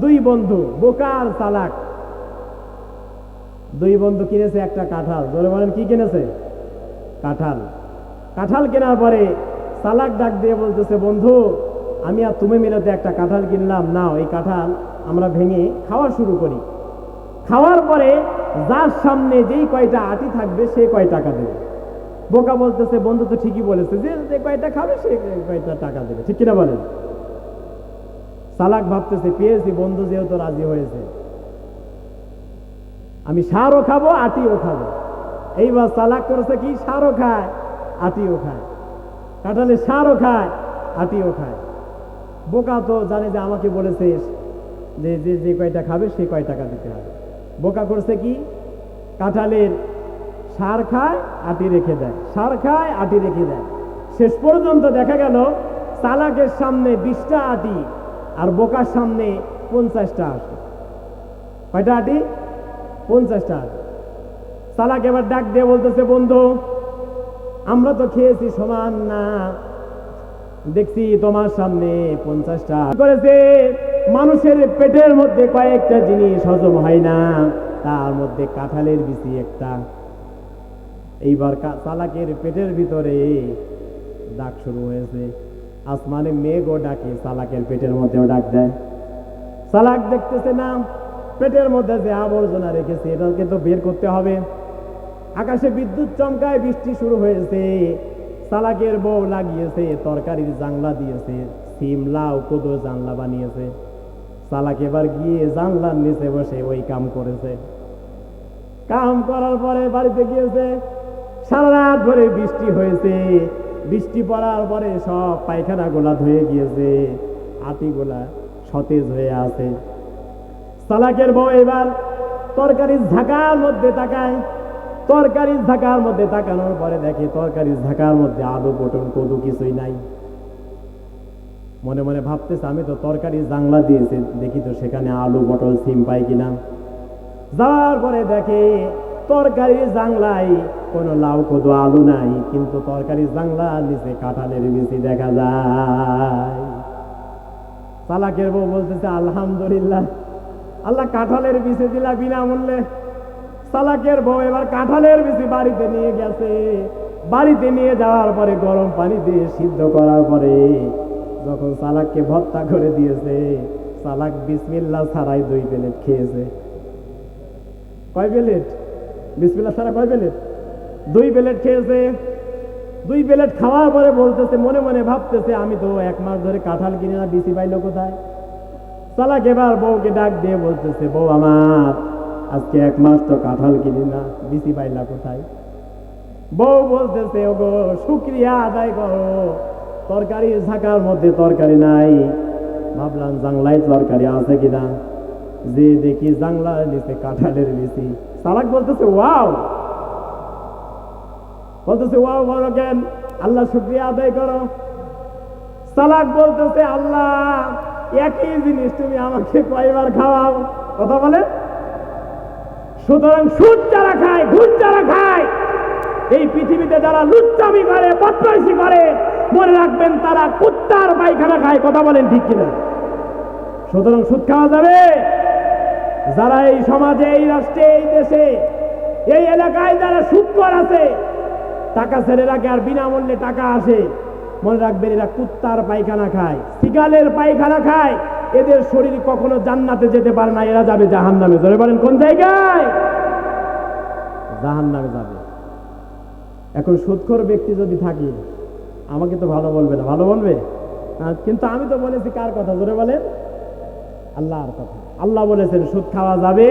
দুই বন্ধু বোকা আর চালাক, দুই বন্ধু কিনেছে একটা কাঁঠাল। জোরে বলেন কি কিনেছে? কাঁঠাল। কাঁঠাল কেনার পরে চালাক ডাক দিয়ে বলতেছে, বন্ধু আমি আর তুমি মিলে তো একটা কাঁঠাল কিনলাম, নাও এই কাঁঠাল আমরা ভেঙে খাওয়া শুরু করি। খাওয়ার পরে যার সামনে যেই কয়টা আটি থাকবে সে কয় টাকা দেবে। বোকা বলতেছে, বন্ধু তো ঠিকই বলেছে, যে কয়টা খাবে সে কয়টা টাকা দেবে, ঠিক কিনা বলেন? চালাক ভাবতেছে, পেয়েছি বন্ধু যেহেতু রাজি হয়েছে, আমি সারও খাবো আটিও খাবো। এইবার চালাক করেছে কি, সারও খায় আটিও খায়, কাঁঠালের সারও খায় আটিও খায়। বোকা তো জানে যে আমাকে বলেছে যে যে যে কয়টা খাবে সে কয় টাকা দিতে হবে। বোকা করছে কি, কাঁঠালের সার খায় আটি রেখে দেয়, সার খায় আটি রেখে দেয়। শেষ পর্যন্ত দেখা গেল চালাকের সামনে 20টা আটি আর বোকার সামনে 50টা আটি। কয়টা আটি? 50টা আটি। চালাক এবার ডাক দিয়ে বলতেছে, বন্ধু আমরা তো খেয়েছি সমান না, দেখছি তোমার সামনে 50টা করেছে। মানুষের পেটের মধ্যে কয়েকটা জিনিস হজম হয় না, তার মধ্যে কাঁঠালের বিচি একটা। এইবার চালাকের পেটের ভিতরে ডাক শুরু হয়েছে, আসমানে মেঘও ডাকে, চালাকের পেটের মধ্যেও ডাক দেয়। চালাক দেখতেছে না পেটের মধ্যে যে আবর্জনা রেখেছে এটাকে তো বের করতে হবে। আকাশে বিদ্যুৎ চমকায়, বৃষ্টি শুরু হয়েছে। চালাকের বউ লাগিয়েছে তরকারির জানলা দিয়েছে, সিম লাউ কদু জানলা বানিয়েছে। চালাক এবার গিয়ে জানলার নিচে বসে ওই কাম করেছে। কাম করার পরে বাড়িতে গিয়েছে। সারা রাত ধরে বৃষ্টি হয়েছে, বৃষ্টি পড়ার পরে সব পায়খানা গোলা ধুয়ে গিয়েছে, আটি গোলা সতেজ হয়ে আছে। চালাকের বউ এবার তরকারির ঝাঁকার মধ্যে তাকায়, তরকারির ঝাঁকার মধ্যে তাকানোর পরে দেখে তরকারির ঝাঁকার মধ্যে আলু পটল কদু কিছুই নাই। মনে মনে ভাবতেছে, আমি তো তরকারির জানলা দিয়েছি, দেখি তো সেখানে আলু পটল সিম পাই কিনা। যাওয়ার পরে দেখে তরকারির জানলায় কোনো লাউ কদু আলু নাই, কিন্তু তরকারির জানলার নিচে কাঁঠালের বিচি দেখা যায়। চালাকের বউ বলতেছে, আলহামদুলিল্লাহ, আল্লাহ কাঁঠালের বিচি দিলা বিনামূল্যে। চালাকের বউ এবার কাঁঠালের বিচি বাড়িতে নিয়ে গেছে। বাড়িতে নিয়ে যাওয়ার পরে গরম পানি দিয়ে সিদ্ধ করার পরে যখন চালাককে ভর্তা করে দিয়েছে, চালাক বিসমিল্লাহ ছাড়াই 2 প্লেট খেয়েছে। কয় প্লেট? বিসমিল্লাহ ছাড়া কয় প্লেট? 2 প্লেট খেয়েছে। 2 প্লেট খাওয়ার পরে বলতেছে, মনে মনে ভাবতেছে, আমি তো 1 মাস ধরে কাঁঠাল কিনে না, বিচি পাইলো কোথায়? চালাক এবার বউকে ডাক দিয়ে বলতেছে, বউ আমার আজকে 1 মাস তো কাঁঠাল কিনি না, বিচি পাইলা কোথায়? বউ বলতেছে, ওগো শুকরিয়া আদায় করো, তরকারির ঝাঁকার মধ্যে তরকারি নাই, ভাবলাম জানলায় তরকারি আছে কিনা, যে দেখি জানলার নিচে কাঁঠালের বিচি। চালাক বলতেছে ওয়াও, বলতেছে ওয়াও বলো কেন? আল্লাহ শুকরিয়া আদায় করো। চালাক বলতেছে, আল্লাহ একই জিনিস তুমি আমাকে কয়বার খাওয়াও? কথা বলে। সুতরাং সুদ যারা খায়, ঘুষ যারা খায়, এই পৃথিবীতে যারা লুচ্চামি করে, বদমাইশি করে, মনে রাখবেন তারা কুত্তার পায়খানা খায়। কথা বলেন ঠিক কিনা? সুতরাং সুদ খাওয়া যাবে? যারা এই সমাজে, এই রাষ্ট্রে, এই দেশে, এই এলাকায় যারা সুদখোর আছে, টাকা ছেড়ে রাখে আর বিনামূল্যে টাকা আসে, মনে রাখবেন এরা কুত্তার পায়খানা খায়, সিগালের পায়খানা খায়। এদের শরীর কখনো জান্নাতে যেতে পারে না, এরা যাবে জাহান্নামে। ধরে বলেন কোন জায়গায়? জাহান্নামে যাবে। এখন সুদখোর ব্যক্তি যদি থাকি, আমাকে তো ভালো বলবে না, ভালো বলবে? কিন্তু আমি তো বলেছি কার কথা? ধরে বলেন আল্লাহর কথা। আল্লাহ বলেছেন সুদ খাওয়া যাবে।